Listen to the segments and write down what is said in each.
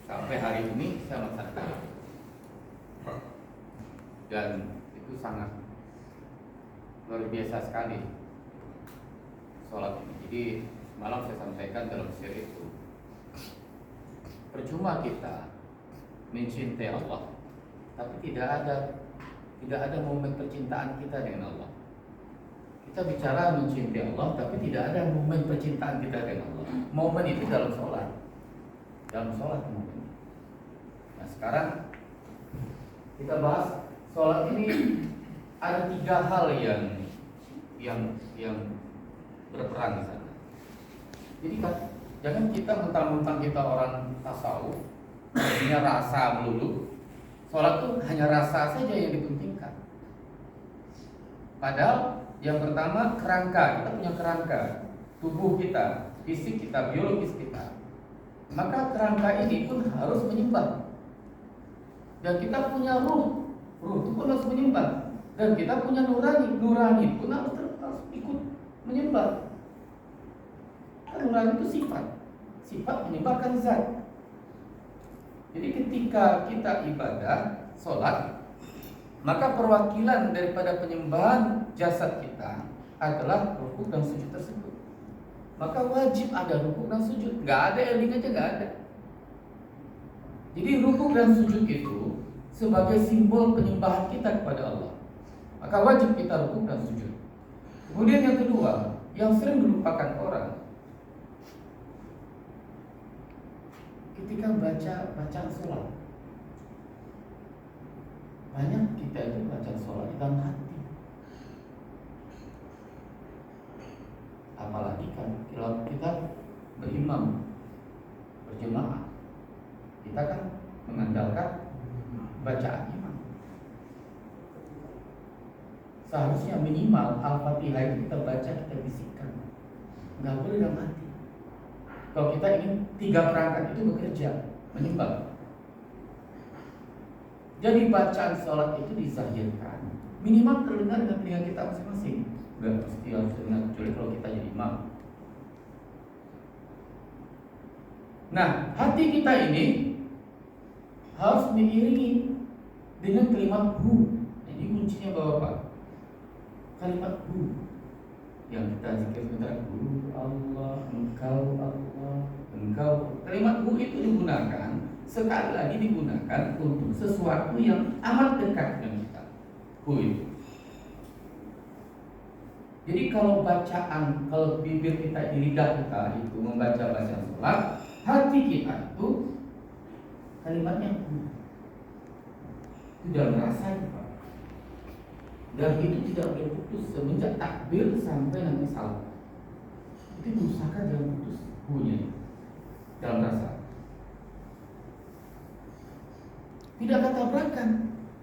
Sampai hari ini saya melaksanakan dan itu sangat luar biasa sekali sholat ini. Jadi malam saya sampaikan dalam share itu, percuma kita mencintai Allah, tapi tidak ada momen percintaan kita dengan Allah. Kita bicara mencintai Allah, tapi tidak ada momen percintaan kita dengan Allah. Momen itu dalam sholat momen. Nah sekarang kita bahas sholat ini ada 3 hal yang berperan di sana. Jadi kan jangan kita mentang-mentang kita orang tasawuf, hanya rasa melulu. Sholat itu hanya rasa saja yang dipentingkan. Padahal yang pertama kerangka, kita punya kerangka, tubuh kita, fisik kita, biologis kita. Maka kerangka ini pun harus menyembah. Dan kita punya ruh itu pun harus menyembah. Dan kita punya nurani pun harus ikut menyembah. Kan nurani itu sifat menyembahkan zat. Jadi ketika kita ibadah, sholat, maka perwakilan daripada penyembahan jasad kita adalah rukuk dan sujud tersebut. Maka wajib ada rukuk dan sujud. Gak ada eling aja gak ada. Jadi rukuk dan sujud itu sebagai simbol penyembahan kita kepada Allah. Maka wajib kita rukuk dan sujud. Kemudian yang kedua, yang sering dilupakan orang, ketika baca sholat, banyak kita itu baca sholat dalam hati. Apalagi kan kalau kita berimam berjemaah, kita kan mengandalkan bacaan imam. Seharusnya minimal Al-Fatihah itu kita baca, kita bisikkan, nggak boleh dalam hati. Kalau kita ingin 3 perangkat itu bekerja, menyembah. Jadi bacaan sholat itu dizahirkan, minimal terdengar dengan telinga kita masing-masing. Gak mesti harus terdengar, kecuali kalau kita jadi imam. Nah, hati kita ini harus diiringi dengan kalimat hu. Ini kuncinya Bapak. Kalimat hu yang kita zikir sebentar, hu Allah, engkau Allah, engkau. Kalimat hu itu digunakan, sekali lagi digunakan untuk sesuatu yang amat dekat dengan kita. Hu itu. Jadi kalau bibir kita, di lidah kita itu membaca bacaan sholat, hati kita itu kalimatnya hu. Itu dalam rasanya, Pak. Dan itu tidak boleh putus semenjak takbir sampai nanti salam. Itu usahakan jangan putus hu-nya dalam rasa. Tidak akan tabrakan.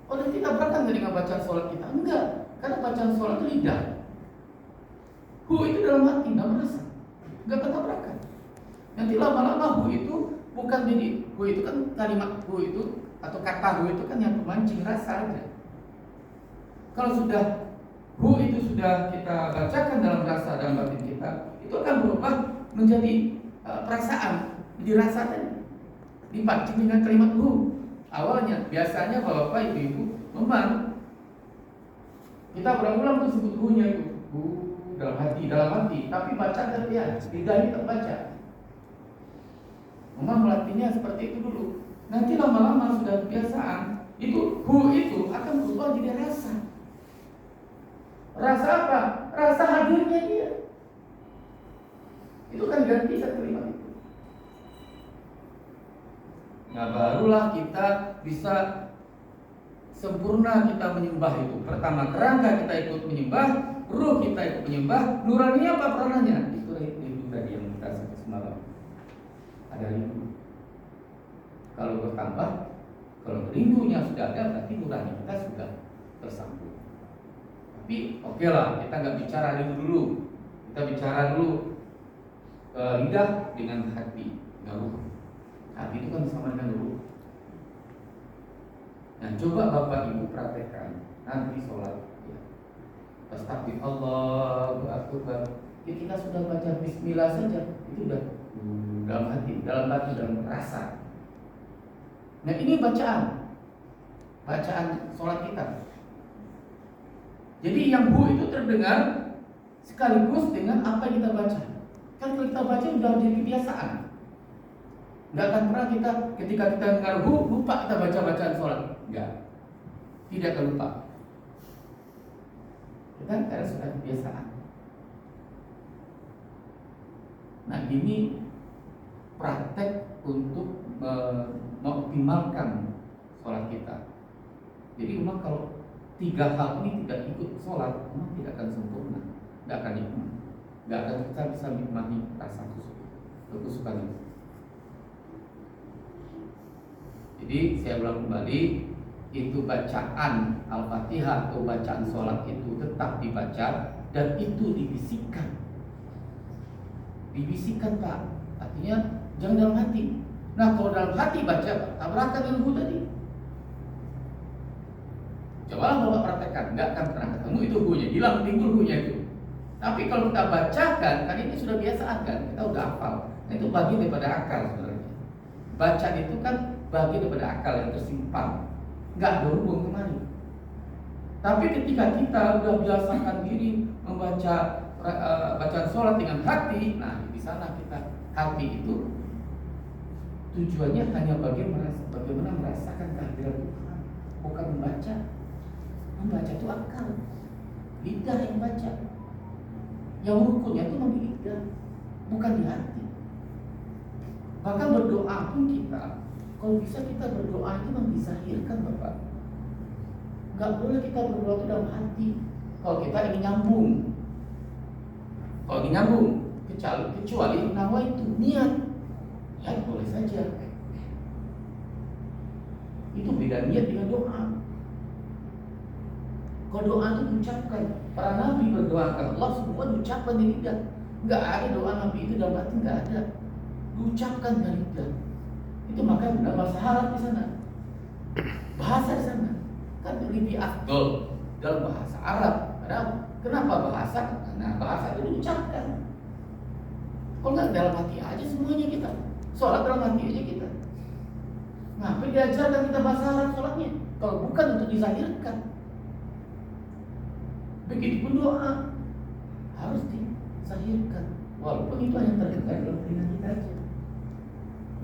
Oh, nanti tabrakan nggak dengan bacaan sholat kita? Enggak, karena bacaan sholat itu lidah. Hu itu dalam hati, dalam rasa, nggak akan tabrakan. Nanti lama-lama hu itu bukan jadi hu itu kan kalimat hu itu atau kata hu itu kan yang memancing rasa aja. Kalau sudah hu itu sudah kita bacakan dalam rasa dan batin kita, itu akan berubah menjadi perasaan, menjadi rasa tadi, dipancing dengan kalimat hu. Awalnya biasanya bapak ibu memang kita berulang-ulang tuh sebut hu-nya itu, hu dalam hati, tapi baca terlihat, lidahnya terbaca. Memang melatihnya seperti itu dulu. Nanti lama-lama sudah kebiasaan, itu hu itu akan berubah jadi rasa. Rasa apa? Rasa hadirnya dia. Itu kan ganti satu kalimat itu. Nah barulah kita bisa sempurna kita menyembah itu. Pertama kerangka kita ikut menyembah, ruh kita ikut menyembah, nurani apa peranannya? Itu rindu tadi yang kita sebut semalam. Ada rindu. Kalau bertambah, kalau rindunya sudah ada, berarti nurani kita sudah tersambung. Tapi oke lah, kita nggak bicara dulu. Kita bicara dulu lidah dengan hati, nggak ruh. Hati itu kan sama dengan ruh. Nah coba bapak ibu praktekkan nanti sholat. Astagfirullah, Allahu Akbar. Ya kita sudah baca Bismillah saja, itu udah dalam hati, dalam rasa. Nah ini bacaan sholat kita. Jadi yang hu itu terdengar sekaligus dengan apa yang kita baca. Kan kalau kita baca sudah jadi kebiasaan. Nggak akan pernah kita ketika kita dengar hu lupa kita baca bacaan sholat. Enggak. Tidak akan lupa. Kan karena sudah kebiasaan. Nah ini praktek untuk mengoptimalkan sholat kita. Jadi memang kalau 3 hal ini tidak ikut sholat, memang tidak akan sempurna, tidak akan nikmat, tidak akan kita bisa menikmati rasa kekusukan itu. Jadi saya ulang kembali, itu bacaan Al-Fatihah atau bacaan sholat itu tetap dibaca dan itu dibisikkan. Dibisikkan Pak, artinya jangan dalam hati. Nah kalau dalam hati baca, tabrakan dengan hu tadi. Cobalah Bapak praktekkan, nggak akan pernah ketemu itu hunya, hilang timbul hunya itu. Tapi kalau kita bacakan, kan ini sudah biasaan kan, kita udah hafal. Nah, itu bagian daripada akal sebenarnya. Bacaan itu kan bagian daripada akal yang tersimpan, nggak berhubung kemari. Tapi ketika kita udah biasakan diri membaca bacaan sholat dengan hati, nah di sana kita hati itu tujuannya hanya bagaimana merasakan kehadiran Tuhan, bukan membaca. Membaca itu akal, lidah yang baca. Yang rukunnya itu di lidah, bukan di hati. Bahkan berdoa pun kita, kalau bisa kita berdoa itu mendisahirkan Bapak. Gak boleh kita berdoa itu dalam hati. Kalau kita ingin nyambung, kecuali nawa itu niat boleh saja. Itu beda niat dengan doa. Kalau doa itu diucapkan, para nabi berdoa ke Allah semua diucapkan di lidah. Enggak ada doa nabi itu dalam hati, enggak ada. Diucapkan dari lidah. Itu makanya benar bahasa Arab di sana. Bahasa di sana kan lebih afdol dalam bahasa Arab. Kenapa bahasa? Karena bahasa itu diucapkan. Kalau enggak dalam hati aja semuanya kita. Sholat dalam hati aja kita. Ngapain diajarkan kita bahasa Arab sholatnya? Kalau bukan untuk dizahirkan. Begitupun doa harus disahirkan, walaupun itu hanya terdengar dalam telinga kita aja.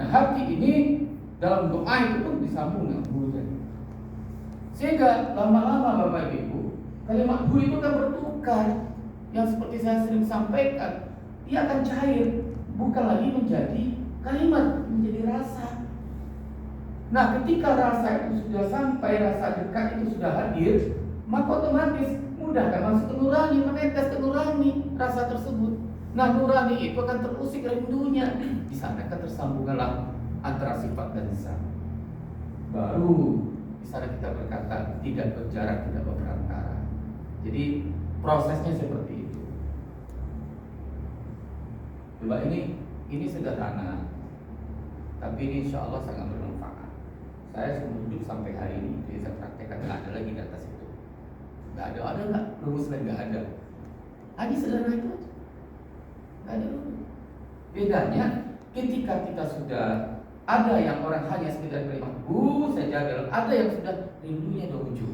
Nah hati ini dalam doa itu pun disambung dengan hu tadi. Sehingga lama-lama Bapak Ibu, kalimat hu itu kan bertukar. Yang seperti saya sering sampaikan, dia akan cair, bukan lagi menjadi kalimat, menjadi rasa. Nah ketika rasa itu sudah sampai, rasa dekat itu sudah hadir, maka otomatis mudah kan masuk ke nurani, menetes ke nurani rasa tersebut. Nah nurani itu akan terusik rindunya. Di sana kan tersambunglah antara sifat dan zat. Baru di sana kita berkata tidak berjarak, tidak berperantara. Jadi prosesnya seperti itu. Coba ini sederhana, tapi ini insya Allah sangat bermanfaat. Saya hidup sampai hari ini, jadi saya praktekkan, nggak ada lagi di atas itu. Nggak ada nggak rumus lain, nggak ada. Hanya sederhana itu aja, nggak ada rumus. Bedanya ketika kita sudah ada yang orang hanya sekedar kalimat hu saja, dalam ada yang sudah rindunya sudah muncul.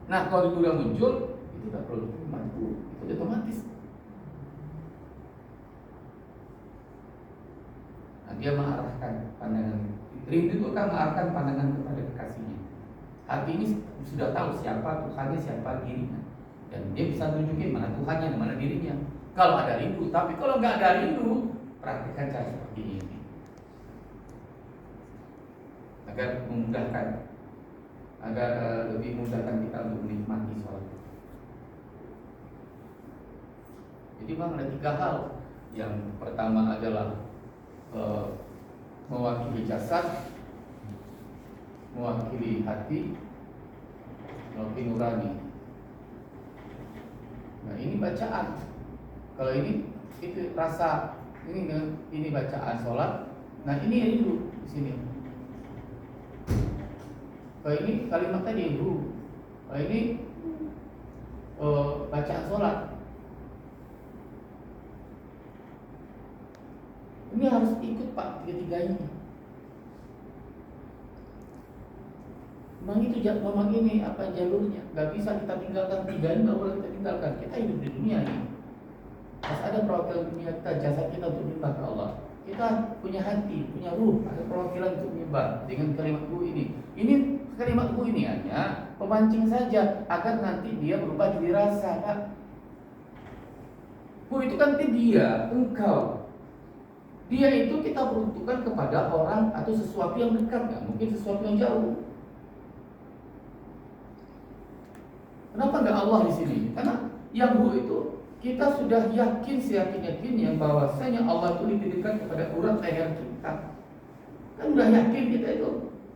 Nah kalau itu sudah muncul, itu tak perlu kalimat hu, itu otomatis. Nah, dia mengarahkan pandangan. Rindu itu akan mengarahkan pandangan kepada kekasihnya. Hati ini sudah tahu siapa Tuhannya, siapa dirinya, dan dia bisa tunjukin mana Tuhannya dan mana dirinya. Kalau ada rindu, tapi kalau nggak ada rindu, praktikkan cara seperti ini agar memudahkan, agar lebih memudahkan kita untuk menikmati sholat. Jadi memang ada 3 hal. Yang pertama adalah mewakili jasad, mewakili hati, mewakili nurani. Nah ini bacaan. Kalau ini itu rasa, ini bacaan sholat. Nah ini rindu di sini. Kalau ini kalimat tadi rindu. Kalau ini bacaan sholat. Ini harus ikut Pak, 3-3 ini. memang ini apa jalurnya. Gak bisa kita tinggalkan, tiga ini gak boleh kita tinggalkan. Kita hidup di dunia ini. Pas ada perwakilan dunia kita, jasad kita untuk menyembah ke Allah. Kita punya hati, punya ruh, ada perwakilan untuk menyembah dengan kalimat hu ini. Ini kalimat hu ini hanya pemancing saja agar nanti dia berubah jadi rasa, Pak. Hu itu kan dia, engkau. Dia itu kita peruntukkan kepada orang atau sesuatu yang dekat, nggak mungkin sesuatu yang jauh. Kenapa nggak Allah di sini? Karena yang hu itu kita sudah yakin seyakin-yakinnya bahwasanya Allah itu lebih dekat kepada urat leher kita. Kan udah yakin kita itu.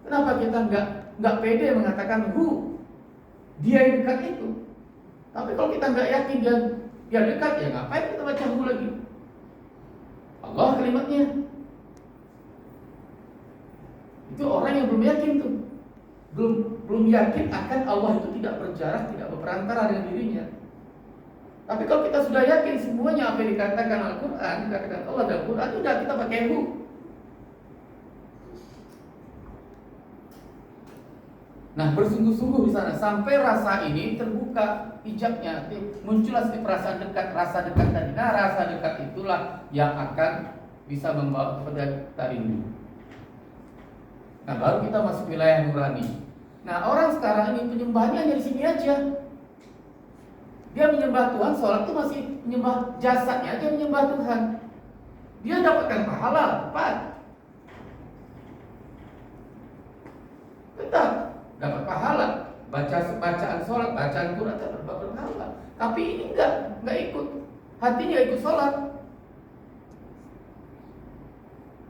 Kenapa kita nggak pede mengatakan hu? Dia yang dekat itu. Tapi kalau kita nggak yakin dia dekat, ya ngapain kita baca hu lagi? Allah kalimatnya. Itu orang yang belum yakin tuh. Belum yakin akan Allah itu tidak berjarak, tidak berperantara dengan dirinya. Tapi kalau kita sudah yakin semuanya apa yang dikatakan Al-Quran, dikatakan Allah dan Al-Quran, sudah kita pakai hu. Nah, bersungguh-sungguh di sana sampai rasa ini terbuka hijabnya, muncullah perasaan dekat, rasa dekat tadi. Nah, rasa dekat itulah yang akan bisa membawa kepada tarindu. Nah, baru kita masuk wilayah nurani. Nah, orang sekarang ini penyembahnya hanya di sini aja. Dia menyembah Tuhan, sholat itu masih menyembah jasadnya aja, menyembah Tuhan. Dia dapatkan pahala, tepat. Tetap dapat pahala. Bacaan sholat, bacaan Quran dapat pahala. Tapi ini enggak ikut. Hatinya ikut sholat.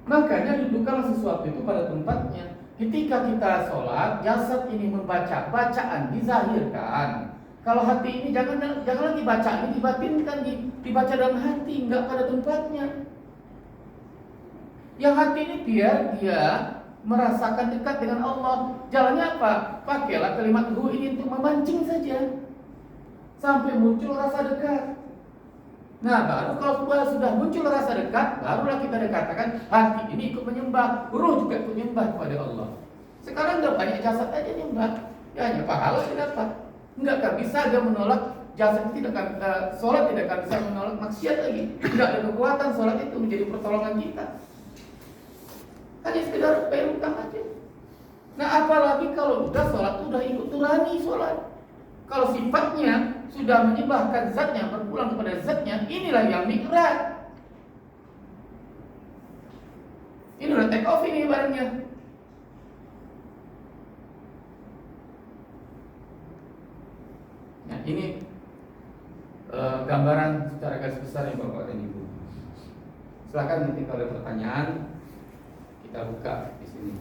Makanya dudukkanlah sesuatu itu pada tempatnya. Ketika kita sholat, jasad ini membaca, bacaan dizahirkan. Kalau hati ini jangan lagi baca, ini dibatinkan, dibaca dalam hati, enggak pada tempatnya. Yang hati ini biar dia merasakan dekat dengan Allah. Jalannya apa? Pakailah kalimat hu ini untuk memancing saja sampai muncul rasa dekat. Nah, baru kalau sudah muncul rasa dekat, barulah kita dikatakan hati ini ikut menyembah, ruh juga ikut menyembah kepada Allah. Sekarang enggak banyak jasad aja menyembah, ya hanya pahala didapat. Enggak akan bisa dia menolak jasad, tidak akan sholat tidak akan bisa menolak maksiat lagi. Tidak ada kekuatan sholat itu menjadi pertolongan kita. Hanya sekedar bayar utang aja. Nah, apalagi kalau udah sholat udah ikut nurani sholat. Kalau sifatnya sudah menyembahkan zatnya, berpulang kepada zatnya, inilah yang mi'raj. Ini udah take off ini ibaratnya. Nah, ini gambaran secara garis besar ya Bapak dan Ibu. Silakan nanti kalau ada pertanyaan kita buka di sini.